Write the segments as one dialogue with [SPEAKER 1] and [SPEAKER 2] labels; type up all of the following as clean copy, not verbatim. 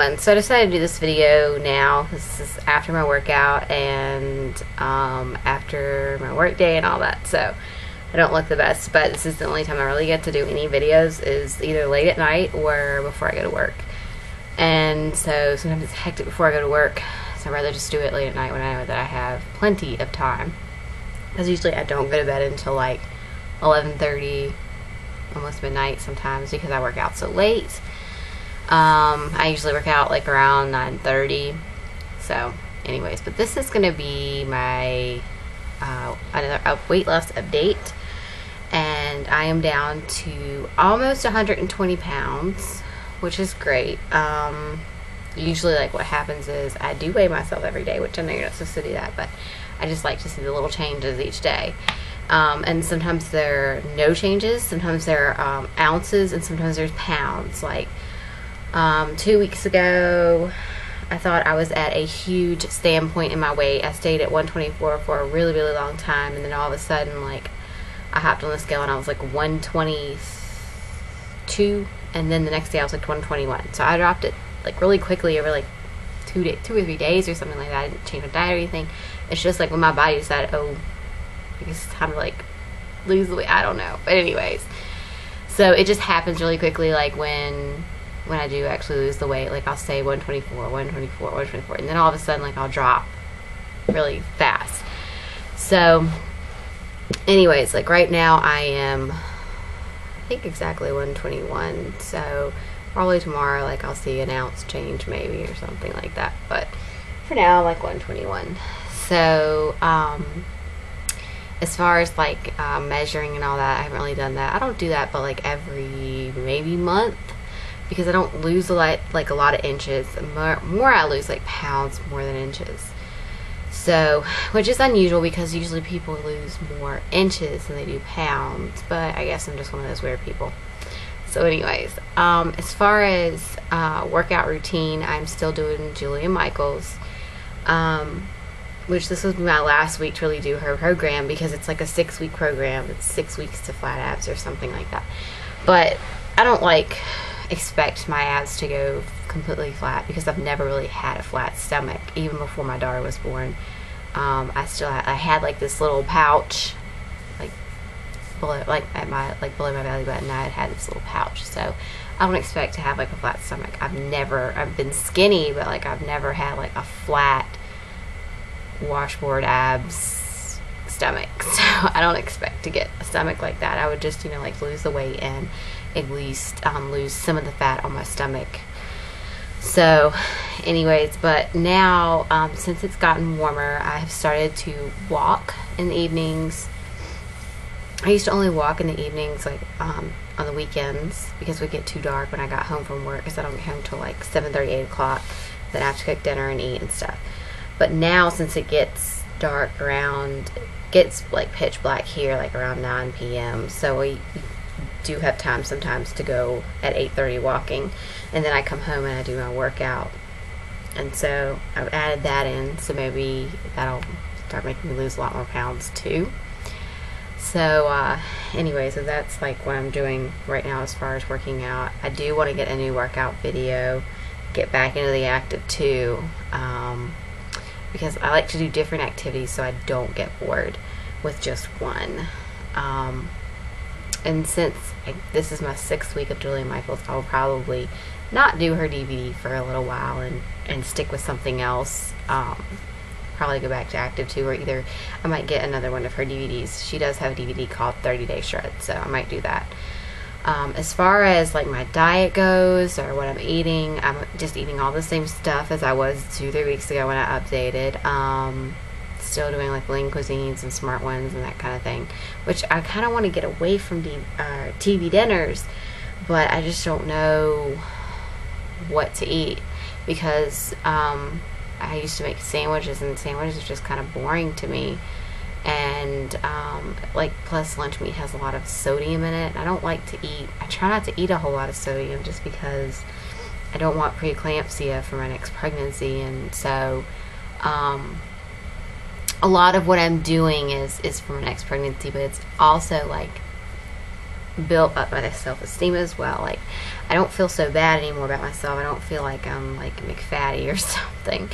[SPEAKER 1] fun. So I decided to do this video now. This is after my workout and after my work day and all that. So I don't look the best, but this is the only time I really get to do any videos, is either late at night or before I go to work. And so sometimes it's hectic before I go to work, so I'd rather just do it late at night when I know that I have plenty of time. Because usually I don't go to bed until like 11:30, almost midnight sometimes, because I work out so late. I usually work out like around 9:30. So anyways, but this is going to be my another weight loss update. And I am down to almost 120 pounds, which is great. Usually like what happens is I do weigh myself every day, which I know you're not supposed to do that, but I just like to see the little changes each day. And sometimes there are no changes, sometimes there are ounces, and sometimes there's pounds. Like 2 weeks ago, I thought I was at a huge standpoint in my weight. I stayed at 124 for a really, really long time, and then all of a sudden, like, I hopped on the scale and I was like 122, and then the next day I was like 121. So I dropped it like really quickly over like 2 or 3 days or something like that. I didn't change my diet or anything. It's just like when my body decided, oh, I guess it's time to like lose the weight. I don't know, but anyways, so it just happens really quickly. Like when I do actually lose the weight, like I'll say 124, 124, 124, and then all of a sudden like I'll drop really fast. So anyways, like right now I am, I think, exactly 121. So probably tomorrow like I'll see an ounce change maybe or something like that, but for now I'm like 121. So as far as like measuring and all that, I haven't really done that. I don't do that but like every maybe month, because I don't lose a lot of inches. More I lose like pounds more than inches. So, which is unusual because usually people lose more inches than they do pounds, but I guess I'm just one of those weird people. So anyways, as far as workout routine, I'm still doing Julia Michaels, which this was my last week to really do her program, because it's like a 6-week program. It's 6 weeks to flat abs or something like that. But I don't like expect my abs to go completely flat, because I've never really had a flat stomach. Even before my daughter was born, I had like this little pouch like below, like at my below my belly button. I had this little pouch, so I don't expect to have like a flat stomach. I've been skinny, but like I've never had like a flat washboard abs stomach. So I don't expect to get a stomach like that. I would just, you know, like lose the weight and at least lose some of the fat on my stomach. So anyways, but now since it's gotten warmer, I have started to walk in the evenings. I used to only walk in the evenings, like on the weekends, because it would get too dark when I got home from work, because I don't get home till like 7:30, 8 o'clock. Then I have to cook dinner and eat and stuff. But now, since it gets dark gets like pitch black here like around 9 p.m. So we do have time sometimes to go at 8:30 walking, and then I come home and I do my workout. And so I've added that in, so maybe that'll start making me lose a lot more pounds too. So anyway, so that's like what I'm doing right now as far as working out. I do want to get a new workout video, get back into the active too, because I like to do different activities so I don't get bored with just one. And since this is my 6th week of Julia Michaels, I'll probably not do her DVD for a little while and stick with something else. Probably go back to active too, or either I might get another one of her DVDs. She does have a DVD called 30 Day Shred, so I might do that. As far as like my diet goes, or what I'm eating, I'm just eating all the same stuff as I was 2-3 weeks ago when I updated. Still doing like lean cuisines and smart ones and that kind of thing, which I kind of want to get away from TV dinners, but I just don't know what to eat, because I used to make sandwiches, and sandwiches are just kind of boring to me. And like, plus lunch meat has a lot of sodium in it. I don't like to eat, I try not to eat a whole lot of sodium, just because I don't want preeclampsia for my next pregnancy. And so a lot of what I'm doing is for my next pregnancy, but it's also like built up my self-esteem as well. Like, I don't feel so bad anymore about myself. I don't feel like I'm like McFatty or something.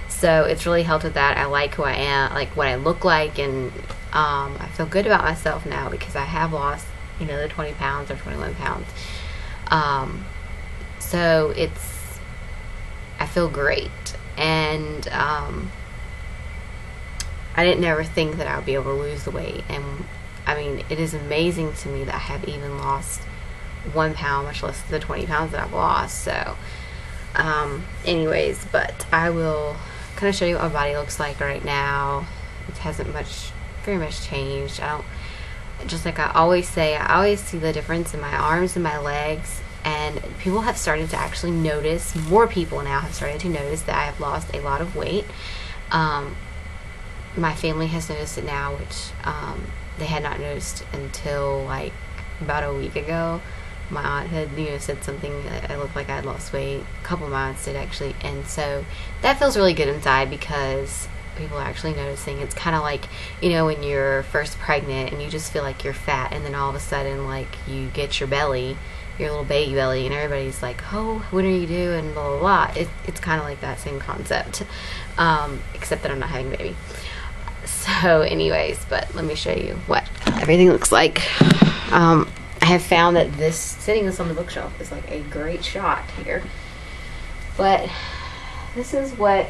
[SPEAKER 1] So it's really helped with that. I like who I am, like what I look like, and I feel good about myself now because I have lost, you know, the 20 pounds or 21 pounds. So I feel great. And I didn't ever think that I would be able to lose the weight. And I mean, it is amazing to me that I have even lost 1 pound, much less the 20 pounds that I've lost. So anyways, but I will kind of show you what my body looks like right now. It hasn't very much changed. Just like I always say, I always see the difference in my arms and my legs, and people have started to actually notice, more people now have started to notice that I have lost a lot of weight. My family has noticed it now, which they had not noticed until like about a week ago. My aunt had, you know, said something that I looked like I had lost weight. A couple of my aunts did actually, and so that feels really good inside because people are actually noticing. It's kind of like, you know, when you're first pregnant and you just feel like you're fat, and then all of a sudden, like, you get your belly, your little baby belly, and everybody's like, oh, what are you doing, blah, blah, blah. It's kind of like that same concept, except that I'm not having a baby. So anyways, but let me show you what everything looks like. I have found that sitting this on the bookshelf is like a great shot here. But this is what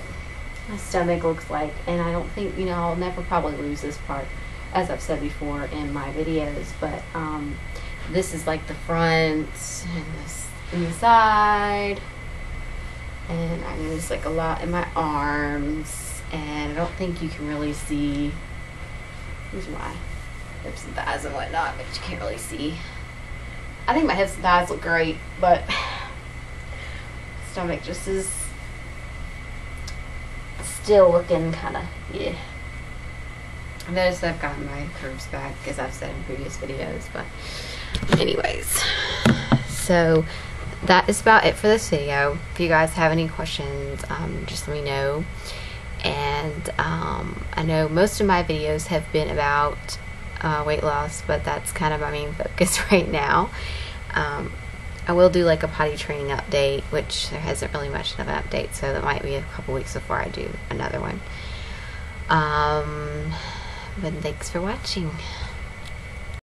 [SPEAKER 1] my stomach looks like, and I don't think, you know, I'll never probably lose this part, as I've said before in my videos, but this is like the front, and this in the side, and I notice like a lot in my arms, and I don't think you can really see. Here's my hips and thighs and whatnot, but you can't really see. I think my hips and thighs look great, but stomach just is still looking kind of, yeah. I noticed I've gotten my curves back, as I've said in previous videos, but anyways, so that is about it for this video. If you guys have any questions, just let me know. And I know most of my videos have been about weight loss, but that's kind of my main focus right now. I will do like a potty training update, which there hasn't really much of an update, so that might be a couple weeks before I do another one. But thanks for watching.